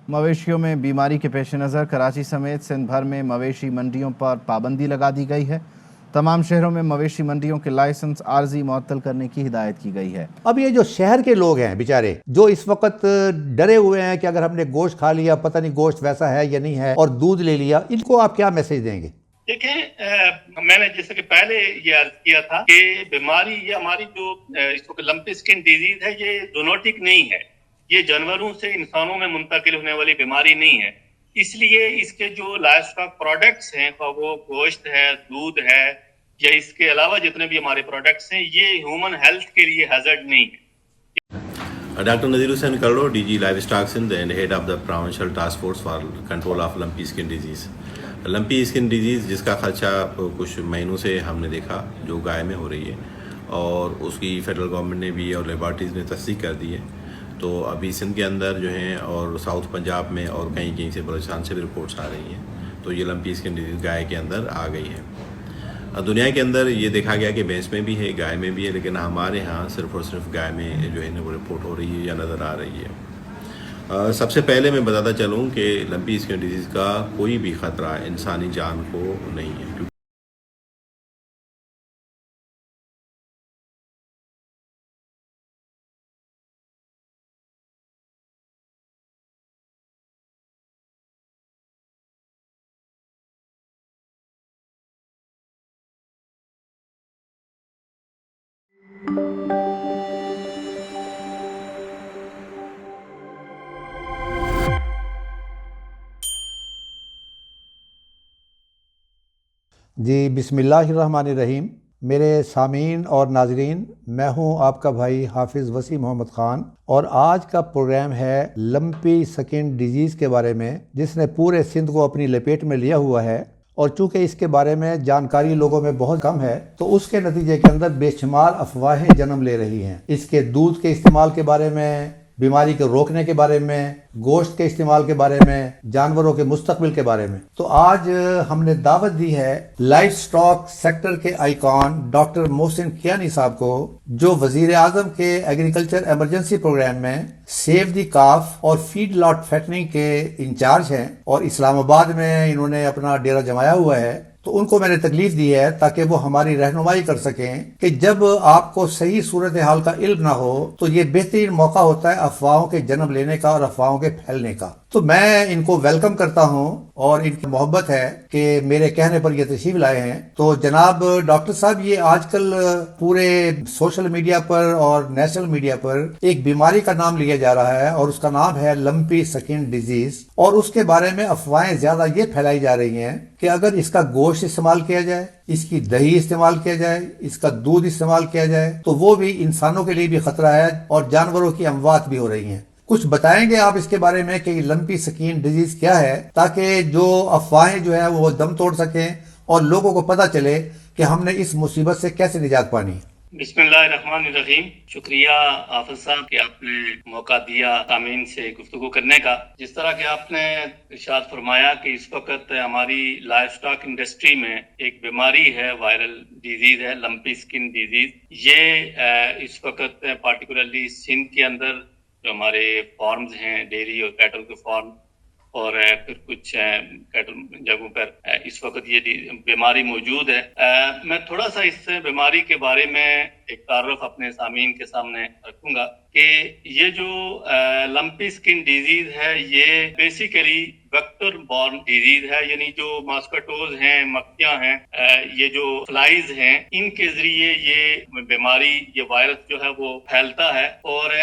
मवेशियों में बीमारी के पेश नज़र कराची समेत सिंध भर में मवेशी मंडियों पर पाबंदी लगा दी गई है। तमाम शहरों में मवेशी मंडियों के लाइसेंस आर्जी मुअत्तल करने की हिदायत की गई है। अब ये जो शहर के लोग हैं बेचारे, जो इस वक्त डरे हुए हैं कि अगर हमने गोश्त खा लिया, पता नहीं गोश्त वैसा है या नहीं है, और दूध ले लिया, इनको आप क्या मैसेज देंगे? देखें, मैंने जैसे कि पहले ये अर्ज किया था कि बीमारी ये हमारी जो इसको लंपी स्किन डिजीज है, ये जूनोटिक नहीं है। ये जानवरों से इंसानों में मुंतकिल होने वाली बीमारी नहीं है। इसलिए इसके जो लाइफ स्टॉक प्रोडक्ट्स हैं, वो गोश्त है, दूध है, या इसके अलावा जितने भी हमारे प्रोडक्ट्स हैं, ये ह्यूमन हेल्थ के लिए हैजर्ड नहीं है। Dr. Nadir Hussain Karlo, DG Livestock Sindh and head of the Provincial Task Force for Control of Lumpy Skin Disease. Lumpy skin disease जिसका खर्चा कुछ महीनों से हमने देखा जो गाय में हो रही है, और उसकी फेडरल गवर्नमेंट ने भी और लेबॉर्ट्रीज़ ने तस्दीक कर दी है। तो अभी सिंध के अंदर जो हैं और साउथ पंजाब में और कहीं कहीं से बलूचिस्तान से भी रिपोर्ट्स आ रही हैं। तो ये लंपी स्किन डिजीज़ गाय के अंदर आ गई है। दुनिया के अंदर ये देखा गया कि भैंस में भी है, गाय में भी है, लेकिन हमारे यहाँ सिर्फ और सिर्फ गाय में जो है ना वो रिपोर्ट हो रही है या नज़र आ रही है। सबसे पहले मैं बताता चलूँ कि लंपी स्किन डिजीज़ का कोई भी ख़तरा इंसानी जान को नहीं है। जी, बिस्मिल्लाहिर्रहमानिर्रहीम। मेरे सामीन और नाजरीन, मैं हूं आपका भाई हाफिज़ वसी मोहम्मद ख़ान, और आज का प्रोग्राम है लंपी स्किन डिजीज़ के बारे में, जिसने पूरे सिंध को अपनी लपेट में लिया हुआ है। और चूंकि इसके बारे में जानकारी लोगों में बहुत कम है, तो उसके नतीजे के अंदर बेशुमार अफवाहें जन्म ले रही हैं। इसके दूध के इस्तेमाल के बारे में, बीमारी को रोकने के बारे में, गोश्त के इस्तेमाल के बारे में, जानवरों के मुस्तकबिल के बारे में। तो आज हमने दावत दी है लाइफ स्टॉक सेक्टर के आइकॉन डॉक्टर मोहसिन कियानी साहब को, जो वजीर आजम के एग्रीकल्चर इमरजेंसी प्रोग्राम में सेव दी काफ और फीड लॉट फैटनिंग के इंचार्ज हैं, और इस्लामाबाद में इन्होंने अपना डेरा जमाया हुआ है। तो उनको मैंने तकलीफ दी है ताकि वो हमारी रहनुमाई कर सकें कि जब आपको सही सूरत हाल का इल्म ना हो, तो ये बेहतरीन मौका होता है अफवाहों के जन्म लेने का और अफवाहों के फैलने का। तो मैं इनको वेलकम करता हूं, और इनकी मोहब्बत है कि मेरे कहने पर ये तशरीफ लाए हैं। तो जनाब डॉक्टर साहब, ये आजकल पूरे सोशल मीडिया पर और नेशनल मीडिया पर एक बीमारी का नाम लिया जा रहा है, और उसका नाम है लंपी स्किन डिजीज, और उसके बारे में अफवाहें ज्यादा ये फैलाई जा रही हैं कि अगर इसका गोश्त इस्तेमाल किया जाए, इसकी दही इस्तेमाल किया जाए, इसका दूध इस्तेमाल किया जाए, तो वो भी इंसानों के लिए भी खतरा है, और जानवरों की अमवात भी हो रही हैं। कुछ बताएंगे आप इसके बारे में कि लंपी स्किन डिजीज क्या है, ताकि जो अफवाहें जो है वो दम तोड़ सकें और लोगों को पता चले कि हमने इस मुसीबत से कैसे निजात पानी। बिस्मिल्लाहिर्रहमानिर्रहीम। शुक्रिया हाफिज साहब कि आपने मौका दिया सामीन से गुफ्तगू करने का। जिस तरह के आपने इरशाद फरमाया कि इस वक्त हमारी लाइफ स्टॉक इंडस्ट्री में एक बीमारी है, वायरल डिजीज है लंपी स्किन डिजीज। ये इस वक्त पार्टिकुलरली सिंध के अंदर जो हमारे फार्म्स हैं, डेयरी और कैटल के फार्म, और फिर कुछ कैटल जगहों पर इस वक्त ये बीमारी मौजूद है। मैं थोड़ा सा इस बीमारी के बारे में एक तारुफ अपने सामीन के सामने रखूंगा कि ये जो लंपी स्किन डिजीज है, ये बेसिकली वेक्टर बॉर्न डिजीज है, यानी जो मॉस्किटोज हैं, मक्खियां हैं, ये जो फ्लाइज हैं, इनके जरिए ये बीमारी, ये वायरस जो है वो फैलता है। और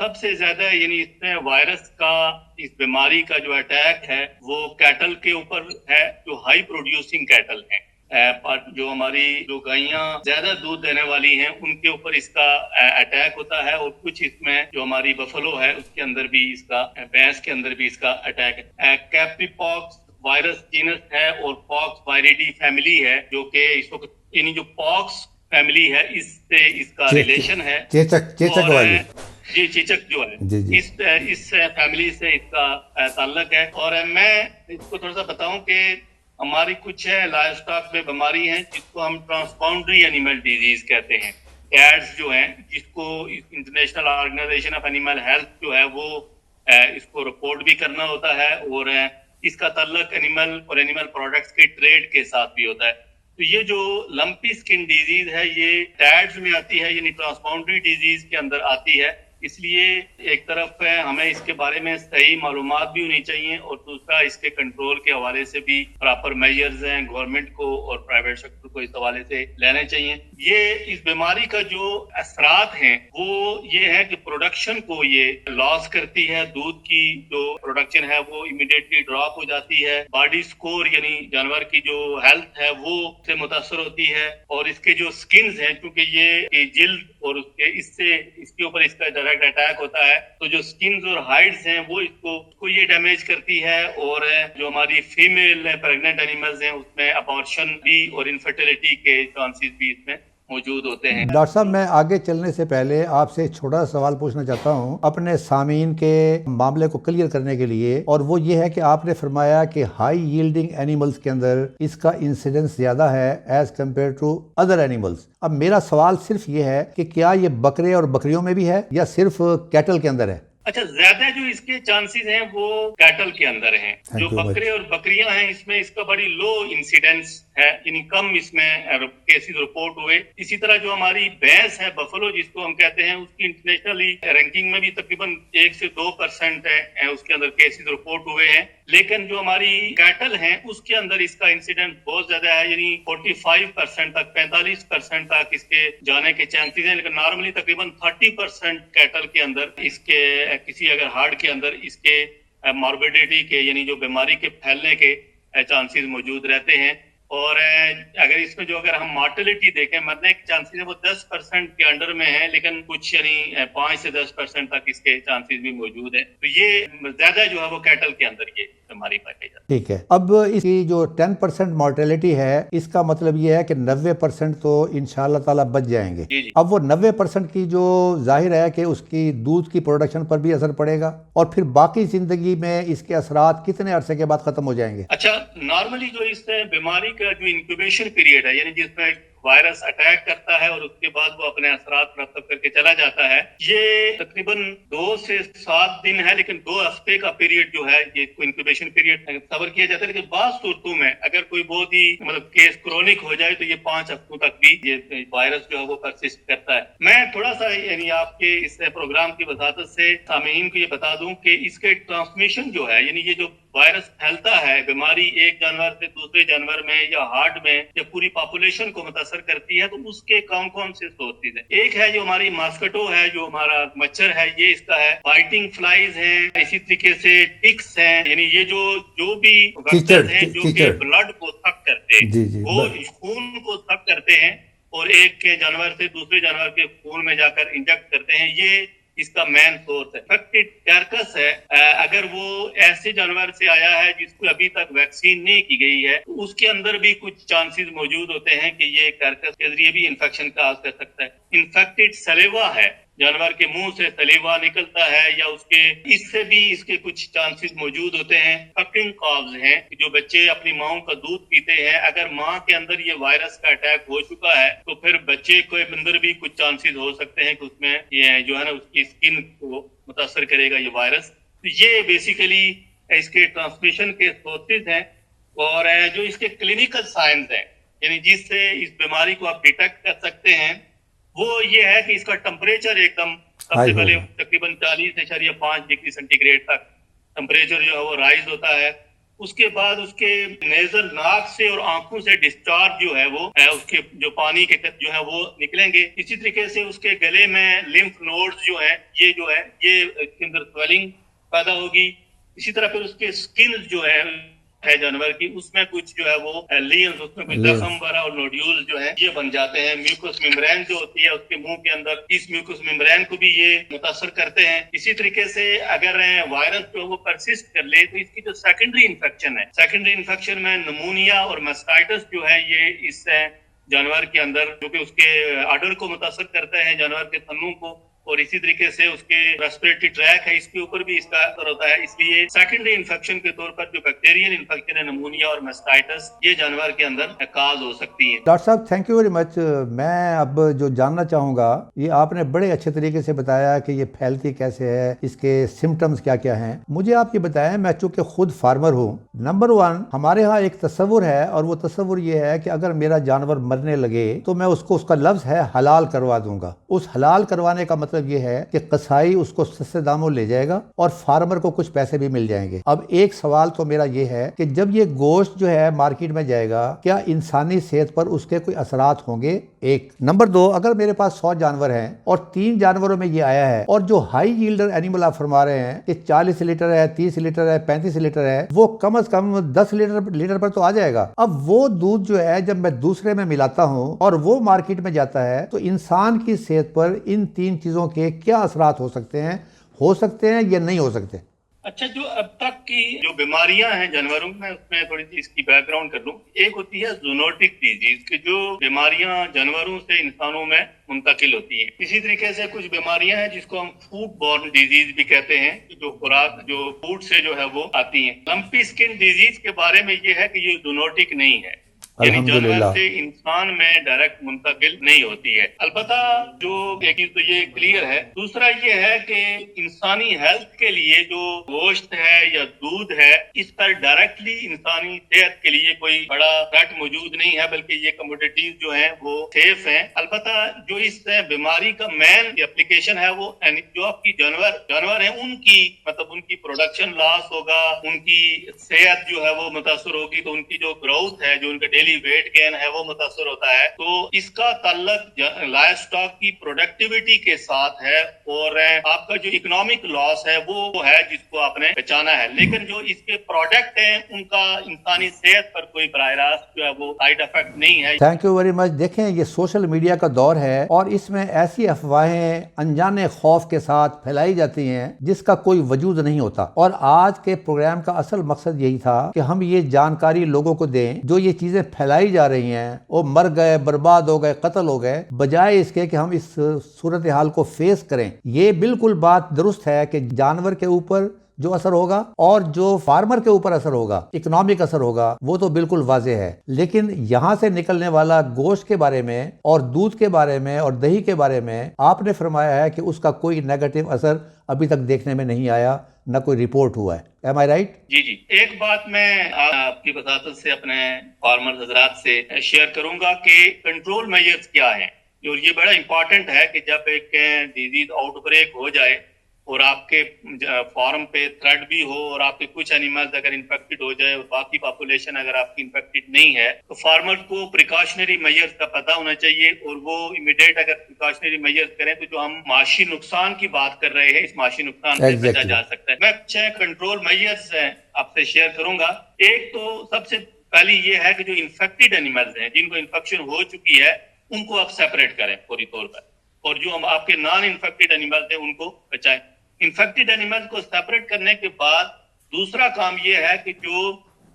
सबसे ज्यादा यानी इसमें वायरस का, इस बीमारी का जो अटैक है वो कैटल के ऊपर है, जो हाई प्रोड्यूसिंग कैटल है। जो हमारी जो गायें ज्यादा दूध देने वाली हैं, उनके ऊपर इसका अटैक होता है। और कुछ इसमें जो हमारी बफलो है उसके अंदर भी इसका, भैंस के अंदर भी इसका अटैक है। कैप्रीपॉक्स वायरस जीनस है और पॉक्स वायरिडी फैमिली है, जो कि इस वक्त यानी जो पॉक्स फैमिली है इससे इसका रिलेशन है। चेचक वाली जी, चेचक जो है जी, जी। इस फैमिली से इसका ताल्लुक है। और मैं इसको थोड़ा सा बताऊं कि हमारी कुछ लाइफ स्टॉक में बीमारी है जिसको हम ट्रांसबाउंडरी एनिमल डिजीज कहते हैं, टैड्स जो हैं, जिसको international organization of animal health जो है वो इसको रिपोर्ट भी करना होता है और इसका ताल्लुक एनिमल और एनिमल प्रोडक्ट्स के ट्रेड के साथ भी होता है। तो ये जो लंपी स्किन डिजीज है ये टैड्स में आती है, यानी ट्रांसबाउंडरी डिजीज के अंदर आती है। इसलिए एक तरफ हमें इसके बारे में सही मालूमात भी होनी चाहिए और दूसरा इसके कंट्रोल के हवाले से भी प्रॉपर मेजर्स हैं गवर्नमेंट को और प्राइवेट सेक्टर को इस हवाले से लेने चाहिए। ये इस बीमारी का जो असरात हैं वो ये है कि प्रोडक्शन को ये लॉस करती है, दूध की जो प्रोडक्शन है वो इमीडिएटली ड्रॉप हो जाती है, बॉडी स्कोर यानी जानवर की जो हेल्थ है वो से मुतासर होती है और इसके जो स्किन्स हैं क्योंकि ये जिल्द और इसके ऊपर इसका डायरेक्ट अटैक होता है तो जो स्किन्स और हाइड्स हैं वो इसको ये डैमेज करती है और जो हमारी फीमेल प्रेग्नेंट एनिमल्स हैं उसमें अबॉर्शन भी और इनफर्टिलिटी के चांसेस भी इसमें मौजूद होते हैं। डॉक्टर साहब, मैं आगे चलने से पहले आपसे एक छोटा सा सवाल पूछना चाहता हूं अपने सामीन के मामले को क्लियर करने के लिए, और वो ये है कि आपने फरमाया कि हाई यील्डिंग एनिमल्स के अंदर इसका इंसिडेंस ज्यादा है as compare to other animals. अब मेरा सवाल सिर्फ ये है कि क्या ये बकरे और बकरियों में भी है या सिर्फ कैटल के अंदर है? अच्छा, ज्यादा जो इसके चांसेस हैं वो कैटल के अंदर हैं। जो बकरे और बकरियां हैं इसमें इसका बड़ी लो इंसिडेंस है, यानी कम इसमें केसेस रिपोर्ट हुए। इसी तरह जो हमारी भैंस है बफलो जिसको हम कहते हैं उसकी इंटरनेशनली रैंकिंग में भी तकरीबन 1 से 2% है उसके अंदर केसेस रिपोर्ट हुए हैं। लेकिन जो हमारी कैटल हैं उसके अंदर इसका इंसिडेंट बहुत ज्यादा है, यानी 45% तक 45% तक इसके जाने के चांसेस हैं। लेकिन नॉर्मली तकरीबन 30% कैटल के अंदर इसके किसी अगर हार्ट के अंदर इसके मॉर्बिडिटी के यानी जो बीमारी के फैलने के चांसेस मौजूद रहते हैं। और अगर इसमें जो अगर हम मॉर्टेलिटी देखें मरने के चांसेस है वो 10% के अंडर में है, लेकिन कुछ यानी 5 से 10% तक इसके चांसेस भी मौजूद है। तो ये ज्यादा जो है वो कैटल के अंदर ये बीमारी पाई जाती है। ठीक है, अब इसकी जो 10% मॉर्टेलिटी है इसका मतलब ये है कि 90% तो इंशाल्लाह ताला बच जाएंगे। जी। अब वो 90% की जो जाहिर है कि उसकी दूध की प्रोडक्शन पर भी असर पड़ेगा और फिर बाकी जिंदगी में इसके असरात कितने अरसे के बाद खत्म हो जाएंगे? अच्छा, नॉर्मली जो इस बीमारी का जो इंक्यूबेशन पीरियड है यानी जिसमें वायरस अटैक करता है और उसके बाद वो अपने असरात रफ्त करके चला जाता है, ये तकरीबन 2 से 7 दिन है। लेकिन 2 हफ्ते का पीरियड जो है ये इंक्यूबेशन पीरियड कवर किया जाता है। लेकिन बात सूरतों में अगर कोई बहुत ही मतलब केस क्रोनिक हो जाए तो ये 5 हफ्तों तक भी ये वायरस जो है वो परसिस्ट करता है। मैं थोड़ा सा यानी आपके इस प्रोग्राम की वजाहत से सामीन को ये बता दूं कि इसके ट्रांसमिशन जो है यानी ये जो वायरस फैलता है बीमारी एक जानवर से दूसरे जानवर में या हार्ट में या पूरी पॉपुलेशन को मुतासर करती है, तो उसके कौन कौन से सोर्सेज हैं? एक है जो हमारी मॉस्किटो है, जो हमारा मच्छर है, ये इसका है। बाइटिंग फ्लाइज हैं, इसी तरीके से टिक्स हैं, यानी ये जो भी वेक्टर हैं जो कि ब्लड को सक करते हैं, वो खून को सक करते हैं और एक के जानवर से दूसरे जानवर के खून में जाकर इंजेक्ट करते हैं। ये इसका मेन सोर्स है। इन्फेक्टेड कैरकस है, अगर वो ऐसे जानवर से आया है जिसको अभी तक वैक्सीन नहीं की गई है तो उसके अंदर भी कुछ चांसेस मौजूद होते हैं कि ये कैरकस के जरिए भी इन्फेक्शन का काज कर सकता है। इन्फेक्टेड सलेवा है, जानवर के मुंह से सलेवा निकलता है या इससे भी इसके कुछ चांसेस मौजूद होते हैं। सकिंग कॉब्स हैं, जो बच्चे अपनी माओ का दूध पीते हैं, अगर माँ के अंदर ये वायरस का अटैक हो चुका है तो फिर बच्चे के अंदर भी कुछ चांसेस हो सकते हैं कि उसमें ये जो है ना उसकी स्किन को मुतासर करेगा ये वायरस। तो ये बेसिकली इसके ट्रांसमिशन के सोर्सेज हैं। और जो इसके क्लिनिकल साइंस हैं यानी जिससे इस बीमारी को आप डिटेक्ट कर सकते हैं वो ये है कि इसका टेम्परेचर एकदम सबसे पहले तकरीबन 40.5 डिग्री सेंटीग्रेड तक टेम्परेचर जो है वो राइज होता है। उसके बाद उसके नेजल नाक से और आंखों से डिस्चार्ज जो है वो उसके जो पानी के जो है वो निकलेंगे। इसी तरीके से उसके गले में लिम्फ नोड्स जो है ये इसके अंदर स्वेलिंग पैदा होगी। इसी तरह फिर उसके स्किन जो है जानवर की उसमें कुछ जो है वो लीन्स, उसमें कुछ जख्म वगैरह और नोड्यूल जो है ये बन जाते हैं। म्यूकस मेम्ब्रेन जो होती है उसके मुंह के अंदर, इस म्यूकस मेम्ब्रेन को भी ये मुतासर करते हैं। इसी तरीके से अगर वायरस जो है वो परसिस्ट कर ले तो इसकी जो सेकेंडरी इन्फेक्शन है, सेकेंडरी इन्फेक्शन में निमोनिया और मास्टाइटिस जो है ये इस जानवर के अंदर जो कि उसके आर्डर को मुतासर करता है, जानवर के थनों को, और इसी तरीके से उसके रेस्पिरेटरी ट्रैक है, इसके ऊपर भी इसका असर होता है। इसलिए सेकेंडरी इन्फेक्शन के तौर पर जो बैक्टीरियल इन्फेक्शन है, नमूनिया और मेस्टाइटिस, ये जानवर के अंदर काज हो सकती है। डॉक्टर साहब थैंक यू वेरी मच। मैं अब जो जानना चाहूँगा, ये आपने बड़े अच्छे तरीके से बताया कि ये फैलती कैसे है, इसके सिम्टम्स क्या क्या हैं। मुझे आप ये बताएं, मैं चूंकि खुद फार्मर हूँ, नंबर वन हमारे यहाँ एक तस्वुर है, और वो तस्वुर ये है कि अगर मेरा जानवर मरने लगे तो मैं उसको, उसका लफ्ज है हलाल करवा दूंगा। उस हलाल करवाने का मतलब ये है कि कसाई उसको सस्ते दामों ले जाएगा और फार्मर को कुछ पैसे भी मिल जाएंगे। अब एक सवाल तो मेरा ये है कि जब ये गोश्त जो है मार्केट में जाएगा, क्या इंसानी सेहत पर उसके कोई असरात होंगे? एक नंबर दो, अगर मेरे पास 100 जानवर हैं और 3 जानवरों में ये आया है, और जो हाई यील्डर एनिमल आप फरमा रहे हैं कि 40 लीटर है, 30 लीटर है, 35 लीटर है, वो कम से कम 10 लीटर पर तो आ जाएगा। अब वो दूध जो है जब मैं दूसरे में मिलाता हूं और वो मार्केट में जाता है, तो इंसान की सेहत पर इन 3 चीजों के क्या असरात हो सकते हैं या नहीं हो सकते? अच्छा, जो अब तक की जो बीमारियां हैं जानवरों में, उसमें थोड़ी सी इसकी बैकग्राउंड कर दूं। एक होती है जूनोटिक डिजीज की, जो बीमारियां जानवरों से इंसानों में मुंतकिल होती हैं। इसी तरीके से कुछ बीमारियां हैं जिसको हम फूड बॉर्न डिजीज भी कहते हैं, जो खुराक, जो फूड से जो है वो आती हैं। लंपी स्किन डिजीज के बारे में ये है कि ये जूनोटिक नहीं है, यानी जानवर से इंसान में डायरेक्ट मुंतकिल नहीं होती है। अलबत्ता जो एक चीज तो ये क्लियर है। दूसरा ये है कि इंसानी हेल्थ के लिए जो गोश्त है या दूध है, इस पर डायरेक्टली इंसानी सेहत के लिए कोई बड़ा थ्रेट मौजूद नहीं है, बल्कि ये कमोडिटीज जो हैं वो सेफ हैं। अलबत्ता जो इस बीमारी का मेन एप्लीकेशन है वो जो आपकी जानवर है उनकी, मतलब उनकी प्रोडक्शन लॉस होगा, उनकी सेहत जो है वो मुतासर होगी, तो उनकी जो ग्रोथ है, जो उनका वेट गेन है, वो मुतासर होता है। तो इसका ताल्लुक लाइव स्टॉक की प्रोडक्टिविटी के साथ है, और आपका जो इकोनॉमिक लॉस है वो है जिसको आपने बचाना है। लेकिन जो इसके प्रोडक्ट हैं उनका इंसानी सेहत पर कोई बराह रास्त जो है वो साइड इफेक्ट नहीं है। Thank you very much. देखें, ये सोशल मीडिया का दौर है और इसमें ऐसी अफवाहें अनजाने खौफ के साथ फैलाई जाती हैं जिसका कोई वजूद नहीं होता। और आज के प्रोग्राम का असल मकसद यही था कि हम ये जानकारी लोगों को दें, जो ये चीजें फैलाई जा रही हैं, वो मर गए, बर्बाद हो गए, कत्ल हो गए, बजाय इसके कि हम इस सूरत हाल को फेस करें। ये बिल्कुल बात दुरुस्त है कि जानवर के ऊपर जो असर होगा और जो फार्मर के ऊपर असर होगा, इकोनॉमिक असर होगा, वो तो बिल्कुल वाज़ेह है। लेकिन यहाँ से निकलने वाला गोश्त के बारे में और दूध के बारे में और दही के बारे में आपने फरमाया है कि उसका कोई नेगेटिव असर अभी तक देखने में नहीं आया, न कोई रिपोर्ट हुआ है। एम आई राइट? जी जी। एक बात मैं आपकी वजाहत से अपने फार्मर हजरात से शेयर करूंगा कि कंट्रोल मेजर्स क्या हैं। और ये बड़ा इंपॉर्टेंट है कि जब एक डिजीज आउटब्रेक हो जाए और आपके फार्म पे थ्रेट भी हो और आपके कुछ एनिमल्स अगर इन्फेक्टेड हो जाए और बाकी पॉपुलेशन अगर आपकी इन्फेक्टेड नहीं है, तो फार्मर को प्रिकॉशनरी मेजर्स का पता होना चाहिए, और वो इमीडिएट अगर प्रिकॉशनरी मेजर्स करें तो जो हम माशी नुकसान की बात कर रहे हैं, इस माशी नुकसान से बचा जा सकता है। मैं कुछ कंट्रोल मेजर्स आपसे शेयर करूंगा। एक तो सबसे पहली ये है कि जो इन्फेक्टेड एनिमल्स हैं, जिनको इन्फेक्शन हो चुकी है, उनको आप सेपरेट करें पूरी तौर पर, और जो हम आपके नॉन इन्फेक्टेड एनिमल्स हैं उनको बचाएं। इन्फेक्टेड एनिमल्स को सेपरेट करने के बाद दूसरा काम ये है कि जो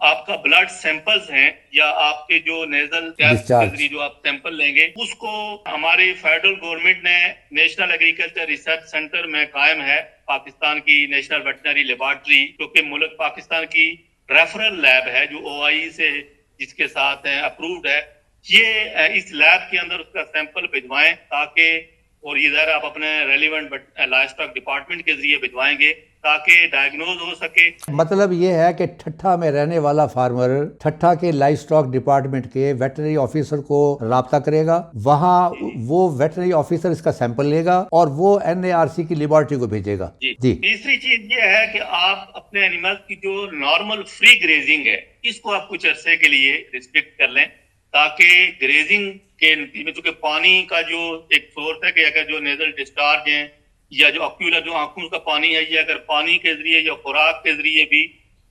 आपका ब्लड सैंपल्स हैं या आपके जो नेजल जो आप सैंपल लेंगे, उसको हमारे फेडरल गवर्नमेंट ने नेशनल एग्रीकल्चर रिसर्च सेंटर में कायम है, पाकिस्तान की नेशनल वेटनरी लेबोरेटरी, जो कि मुल्क पाकिस्तान की रेफरल लैब है, जो OIE से जिसके साथ अप्रूव्ड है। ये इस लैब के अंदर उसका सैंपल भिजवाएं ताकि, और इधर आप अपने रेलिवेंट लाइव स्टॉक डिपार्टमेंट के जरिए भिजवाएंगे ताकि डायग्नोज हो सके। मतलब ये है कि ठट्ठा में रहने वाला फार्मर ठट्ठा के लाइव स्टॉक डिपार्टमेंट के वेटनरी ऑफिसर को राब्ता करेगा, वहाँ वो वेटनरी ऑफिसर इसका सैंपल लेगा और वो NARC की लेबोरेटरी को भेजेगा। जी। तीसरी चीज ये है कि आप अपने एनिमल्स की जो नॉर्मल फ्री ग्रेजिंग है, इसको आप कुछ अरसे के लिए रिस्ट्रिक्ट कर लें, ताकि ग्रेजिंग के में, चूंकि पानी का जो एक सोर्स है कि अगर जो नेजल डिस्चार्ज है या जो ऑक्यूलर जो आंखों का पानी है, ये अगर पानी के जरिए या खुराक के जरिए भी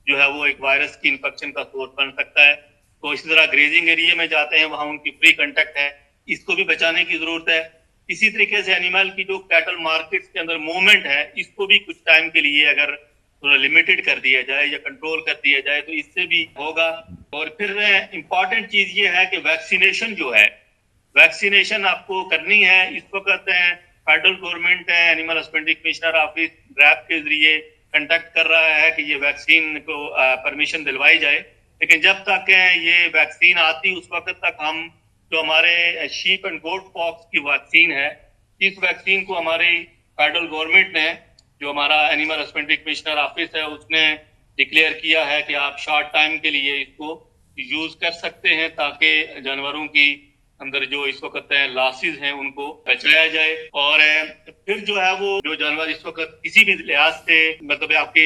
जो है वो एक वायरस की इन्फेक्शन का सोर्स बन सकता है। तो इसी तरह ग्रेजिंग एरिया में जाते हैं, वहां उनकी फ्री कंटेक्ट है, इसको भी बचाने की जरूरत है। इसी तरीके से एनिमल की जो कैटल मार्केट्स के अंदर मूवमेंट है, इसको भी कुछ टाइम के लिए अगर थोड़ा लिमिटेड कर दिया जाए या कंट्रोल कर दिया जाए तो इससे भी होगा। और फिर इम्पॉर्टेंट चीज ये है कि वैक्सीनेशन जो है, वैक्सीनेशन आपको करनी है। इस वक्त फेडरल गवर्नमेंट है, एनिमल हस्बेंड्री कमिश्नर ऑफिस ड्रैप के जरिए कंडक्ट कर रहा है कि ये वैक्सीन को परमिशन दिलवाई जाए, लेकिन जब तक ये वैक्सीन आती उस वक्त तक हम जो हमारे शीप एंड गोट पॉक्स की वैक्सीन है, इस वैक्सीन को हमारी फेडरल गवर्नमेंट ने, जो हमारा एनिमल हस्बेंड्री कमिश्नर ऑफिस है, उसने डिक्लेयर किया है कि आप शॉर्ट टाइम के लिए इसको यूज कर सकते हैं ताकि जानवरों की अंदर जो इस वक्त लॉसेस हैं उनको बचाया जाए। और फिर जो है वो जो जानवर इस वक्त किसी भी लिहाज से मतलब आपके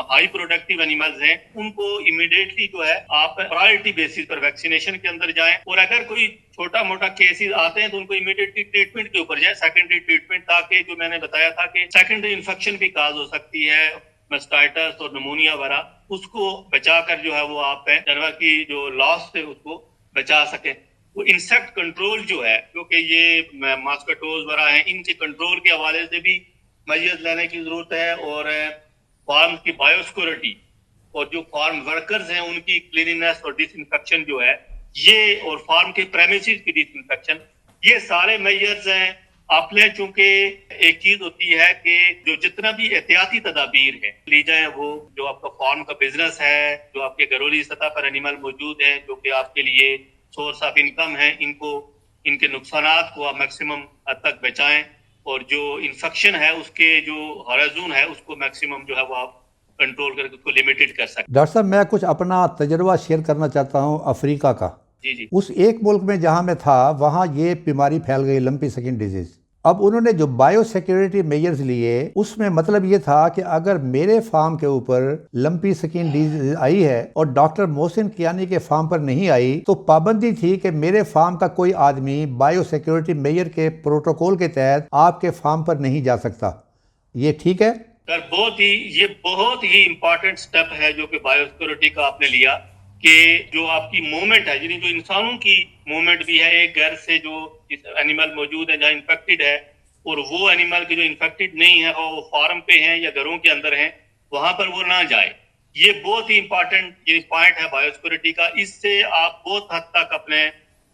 हाई प्रोडक्टिव एनिमल्स हैं, उनको इमीडिएटली जो है आप प्रायोरिटी बेसिस पर वैक्सीनेशन के अंदर जाएं, और अगर कोई छोटा मोटा केसेस आते हैं तो उनको इमीडिएटली ट्रीटमेंट के ऊपर जाए, सेकेंडरी ट्रीटमेंट, ताकि जो मैंने बताया था कि सेकेंडरी इन्फेक्शन भी काज हो सकती है, मास्टाइटिस और निमोनिया वगैरह, उसको बचाकर जो है वो आप जानवर की जो लॉस से उसको बचा सके। वो इंसेक्ट कंट्रोल जो है, क्योंकि ये मॉस्किटोज वगैरह हैं, इनके कंट्रोल के हवाले से भी मेजर्स लेने की जरूरत है, और फार्म की बायोसिक्योरिटी और जो फार्म वर्कर्स हैं उनकी क्लीनिनेस और डिसइंफेक्शन जो है ये, और फार्म के प्रेमिसेस की डिसइंफेक्शन, ये सारे मेजर्स हैं। आपने चूंकि एक चीज होती है कि जो जितना भी एहतियाती तदाबीर है ली जाए, वो जो आपका फार्म का बिजनेस है, जो आपके घरेलू सतह पर एनिमल मौजूद है जो कि आपके लिए सोर्स ऑफ इनकम है, इनको इनके नुकसानात को आप मैक्सिमम हद तक बचाएं, और जो इन्फेक्शन है उसके जो हॉराइजन है उसको मैक्सिमम जो है वो आप कंट्रोल करके उसको लिमिटेड कर सकते। डॉक्टर साहब, मैं कुछ अपना तजुर्बा शेयर करना चाहता हूँ अफ्रीका का। जी। उस एक मुल्क में जहाँ मैं था वहाँ ये बीमारी फैल गई, लंपी स्किन डिजीज। अब उन्होंने जो बायो सिक्योरिटी मेजर्स लिए, उसमें मतलब ये था कि अगर मेरे फार्म के ऊपर लंपी स्किन डिजीज आई है और डॉक्टर मोहसिन कियानी के फार्म पर नहीं आई, तो पाबंदी थी कि मेरे फार्म का कोई आदमी बायो सिक्योरिटी मेजर के प्रोटोकॉल के तहत आपके फार्म पर नहीं जा सकता। ये ठीक है सर? ये बहुत ही इंपॉर्टेंट स्टेप है जो कि बायो सिक्योरिटी का आपने लिया, कि जो आपकी मूवमेंट है, यानी जो इंसानों की मूवमेंट भी है, एक घर से जो एनिमल मौजूद है जहाँ इन्फेक्टेड है, और वो एनिमल के जो इन्फेक्टेड नहीं है और वो फार्म पे हैं या घरों के अंदर हैं, वहां पर वो ना जाए। ये बहुत ही इंपॉर्टेंट ये पॉइंट है बायो सिक्योरिटी का। इससे आप बहुत हद तक अपने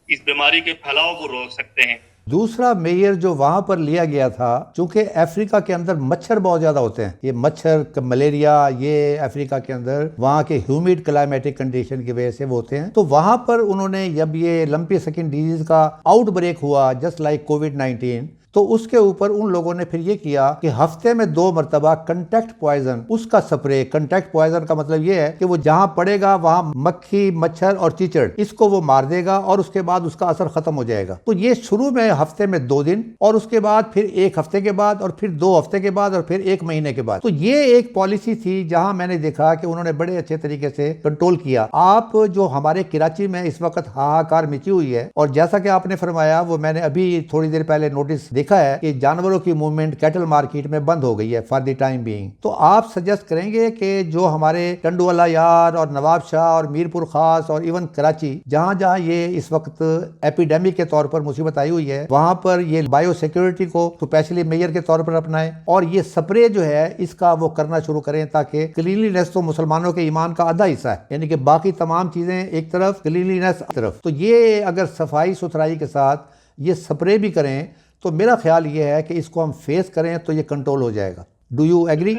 इस बीमारी के फैलाव को रोक सकते हैं। दूसरा मेयर जो वहां पर लिया गया था, चूंकि अफ्रीका के अंदर मच्छर बहुत ज्यादा होते हैं, ये मच्छर मलेरिया ये अफ्रीका के अंदर वहां के ह्यूमिड क्लाइमेटिक कंडीशन की वजह से वो होते हैं, तो वहां पर उन्होंने जब ये लंपी स्किन डिजीज का आउटब्रेक हुआ जस्ट लाइक कोविड-19, तो उसके ऊपर उन लोगों ने फिर ये किया कि हफ्ते में 2 मरतबा कंटैक्ट पॉइजन, उसका स्प्रे। कंटैक्ट पॉइजन का मतलब ये है कि वो जहां पड़ेगा वहां मक्खी, मच्छर और चीचड़, इसको वो मार देगा और उसके बाद उसका असर खत्म हो जाएगा। तो ये शुरू में हफ्ते में 2 दिन, और उसके बाद फिर 1 हफ्ते के बाद, और फिर 2 हफ्ते के बाद, और फिर 1 महीने के बाद। तो ये एक पॉलिसी थी जहां मैंने देखा कि उन्होंने बड़े अच्छे तरीके से कंट्रोल किया। आप जो हमारे कराची में इस वक्त हाहाकार मची हुई है, और जैसा कि आपने फरमाया, वो मैंने अभी थोड़ी देर पहले नोटिस देखा है कि जानवरों की मूवमेंट कैटल मार्केट में बंद हो गई है फॉर द टाइम बीइंग। तो आप सजेस्ट करेंगे कि जो हमारे टंडुवाला यार और नवाब शाह और मीरपुर खास और इवन कराची, जहां जहां ये इस वक्त एपिडेमिक के तौर पर मुसीबत आई हुई है, वहां पर ये बायो सिक्योरिटी को स्पेशली मेजर के तौर पर अपनाएं, और ये स्प्रे जो है इसका वो करना शुरू करें, ताकि क्लीनलीनेस तो मुसलमानों के ईमान का आधा हिस्सा है, यानी कि बाकी तमाम चीजें एक तरफ, क्लीनलीनेस तरफ। तो ये अगर सफाई सुथराई के साथ ये स्प्रे भी करें तो मेरा ख्याल ये है कि इसको हम फेस करें तो ये कंट्रोल हो जाएगा। Do you agree?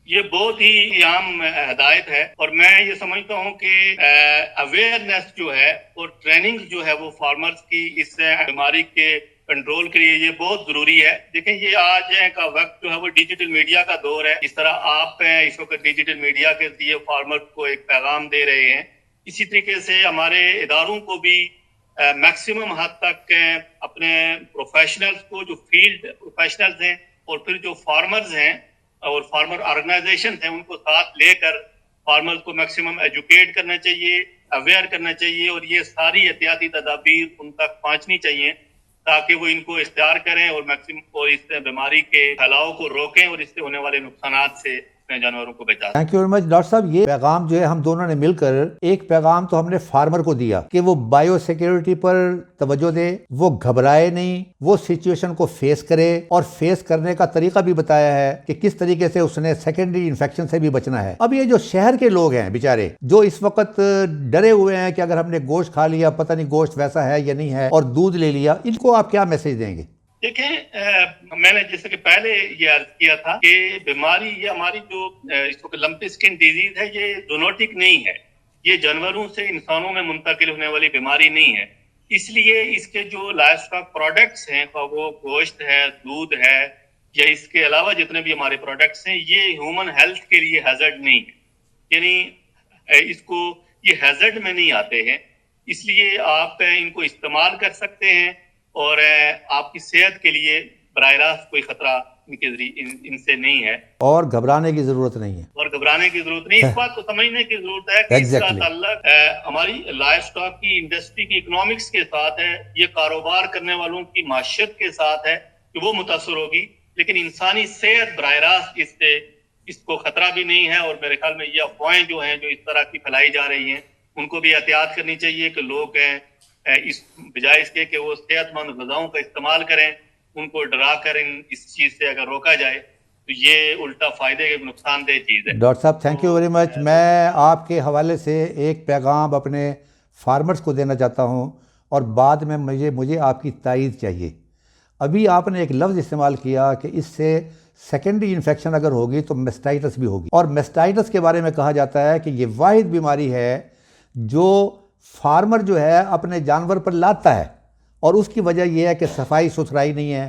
ये बहुत ही आम हदायत है, और मैं ये समझता हूँ कि अवेयरनेस जो है और ट्रेनिंग जो है वो फार्मर्स की इस बीमारी के कंट्रोल के लिए ये बहुत जरूरी है। देखें, ये आज का वक्त जो है वो डिजिटल मीडिया का दौर है। इस तरह आप इस वक्त डिजिटल मीडिया के जरिए फार्मर्स को एक पैगाम दे रहे हैं, इसी तरीके से हमारे इदारों को भी मैक्सिमम हद तक अपने प्रोफेशनल्स को, जो फील्ड प्रोफेशनल्स हैं और फिर जो फार्मर्स हैं और फार्मर ऑर्गेनाइजेशन हैं, उनको साथ लेकर फार्मर्स को मैक्सिमम एजुकेट करना चाहिए, अवेयर करना चाहिए, और ये सारी एहतियाती तदाबीर उन तक पहुंचनी चाहिए ताकि वो इनको इख्तियार करें और मैक्सिमम और इस बीमारी के फैलाव को रोकें और इससे होने वाले नुकसानात से जानवरों को बचा। Thank you very much doctor साहब। ये पैगाम जो है हम दोनों ने मिलकर, एक पैगाम तो हमने फार्मर को दिया कि वो बायो सिक्योरिटी पर तवज्जो दे, वो घबराए नहीं, वो सिचुएशन को फेस करे, और फेस करने का तरीका भी बताया है कि किस तरीके से उसने सेकेंडरी इन्फेक्शन से भी बचना है। अब ये जो शहर के लोग हैं बेचारे, जो इस वक्त डरे हुए हैं कि अगर हमने गोश्त खा लिया पता नहीं गोश्त वैसा है या नहीं है, और दूध ले लिया, इनको आप क्या मैसेज देंगे? देखें, मैंने जैसे कि पहले ये अर्ज किया था कि बीमारी ये हमारी जो इसको लंपी स्किन डिजीज है, ये जूनोटिक नहीं है, ये जानवरों से इंसानों में मुंतकिल होने वाली बीमारी नहीं है। इसलिए इसके जो लाइफ स्टॉक प्रोडक्ट्स हैं, वो गोश्त है, दूध है, या इसके अलावा जितने भी हमारे प्रोडक्ट्स हैं, ये ह्यूमन हेल्थ के लिए हैजर्ड नहीं है, यानी इसको ये हैजर्ड में नहीं आते हैं। इसलिए आप इनको इस्तेमाल कर सकते हैं और आपकी सेहत के लिए बराह रास्त कोई खतरा इनसे नहीं है और घबराने की जरूरत नहीं है। और घबराने की जरूरत नहीं। इस बात को समझने की जरूरत है कि इसका ताल्लुक हमारी लाइफ स्टॉक की इंडस्ट्री की इकोनॉमिक्स के साथ है, ये कारोबार करने वालों की माशियत के साथ है कि वो मुतासर होगी, लेकिन इंसानी सेहत बराह रास्त इसको खतरा भी नहीं है। और मेरे ख्याल में ये अफवाहें जो हैं, जो इस तरह की फैलाई जा रही हैं, उनको भी एहतियात करनी चाहिए कि लोग इस बजाय इसके कि वो सेहतमंद ग़िज़ाओं का इस्तेमाल करें, उनको डरा कर इस चीज से अगर रोका जाए तो ये उल्टा फायदे के नुकसानदेह चीज है। डॉक्टर साहब, थैंक यू वेरी मच। मैं आपके हवाले से एक पैगाम अपने फार्मर्स को देना चाहता हूं और बाद में मुझे आपकी तायीद चाहिए। अभी आपने एक लफ्ज़ इस्तेमाल किया कि इससे सेकेंडरी इन्फेक्शन अगर होगी तो मेस्टाइटिस भी होगी, और मेस्टाइटिस के बारे में कहा जाता है कि ये वाहिद बीमारी है जो फार्मर जो है अपने जानवर पर लाता है, और उसकी वजह यह है कि सफाई सुथराई नहीं है,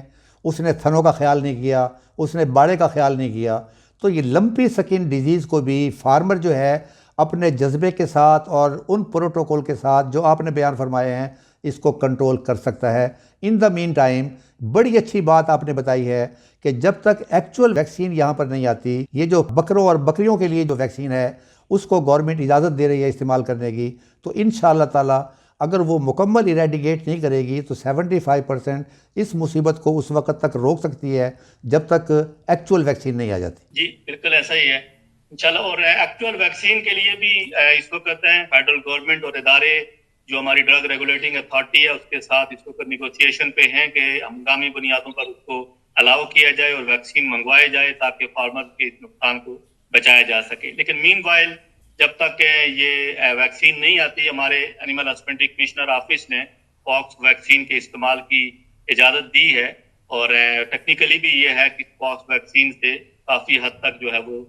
उसने थनों का ख्याल नहीं किया, उसने बाड़े का ख्याल नहीं किया। तो ये लंपी स्किन डिजीज़ को भी फार्मर जो है अपने जज्बे के साथ और उन प्रोटोकॉल के साथ जो आपने बयान फरमाए हैं, इसको कंट्रोल कर सकता है। इन द मीन टाइम बड़ी अच्छी बात आपने बताई है कि जब तक एक्चुअल वैक्सीन यहाँ पर नहीं आती, ये जो बकरों और बकरियों के लिए जो वैक्सीन है उसको गवर्नमेंट इजाज़त दे रही है इस्तेमाल करने की, तो इंशाअल्लाह ताला अगर वो मुकम्मल इरेडिकेट नहीं करेगी तो 75% इस मुसीबत को उस वक्त तक रोक सकती है जब तक एक्चुअल वैक्सीन नहीं आ जाती। जी बिल्कुल ऐसा ही है इंशाल्लाह। और एक्चुअल वैक्सीन के लिए भी इस वक्त फेडरल गवर्नमेंट और इदारे जो हमारी ड्रग रेगुलेटिंग अथॉरिटी है उसके साथ इस वक्त निगोशिएशन पे हैं कि हंगामी बुनियादों पर उसको अलाउ किया जाए और वैक्सीन मंगवाए जाए ताकि फार्मर के इस नुकसान को बचाया जा सके। लेकिन मीनवाइल जब तक ये वैक्सीन नहीं आती, हमारे एनिमल हस्बेंड्री कमिश्नर ऑफिस ने पॉक्स वैक्सीन के इस्तेमाल की इजाज़त दी है, और टेक्निकली भी ये है कि पॉक्स वैक्सीन से काफ़ी हद तक जो है वो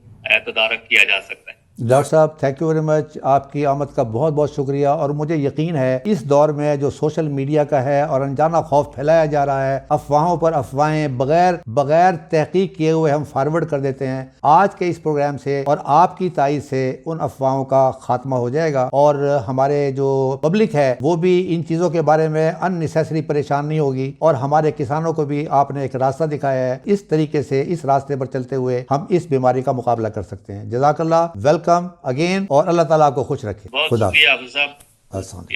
तदारक किया जा सकता है। डॉक्टर साहब, थैंक यू वेरी मच। आपकी आमद का बहुत बहुत शुक्रिया। और मुझे यकीन है इस दौर में जो सोशल मीडिया का है और अनजाना खौफ फैलाया जा रहा है, अफवाहों पर अफवाहें बगैर तहकीक किए हुए हम फॉरवर्ड कर देते हैं, आज के इस प्रोग्राम से और आपकी तायीद से उन अफवाहों का खात्मा हो जाएगा और हमारे जो पब्लिक है वो भी इन चीज़ों के बारे में अननेसेसरी परेशान नहीं होगी, और हमारे किसानों को भी आपने एक रास्ता दिखाया है। इस तरीके से इस रास्ते पर चलते हुए हम इस बीमारी का मुकाबला कर सकते हैं। जज़ाकल्लाह, वेलकम अगेन, और अल्लाह ताला आपको खुश रखे। बहुत शुक्रिया हाफिज़ साहब,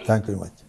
थैंक यू वेरी मच।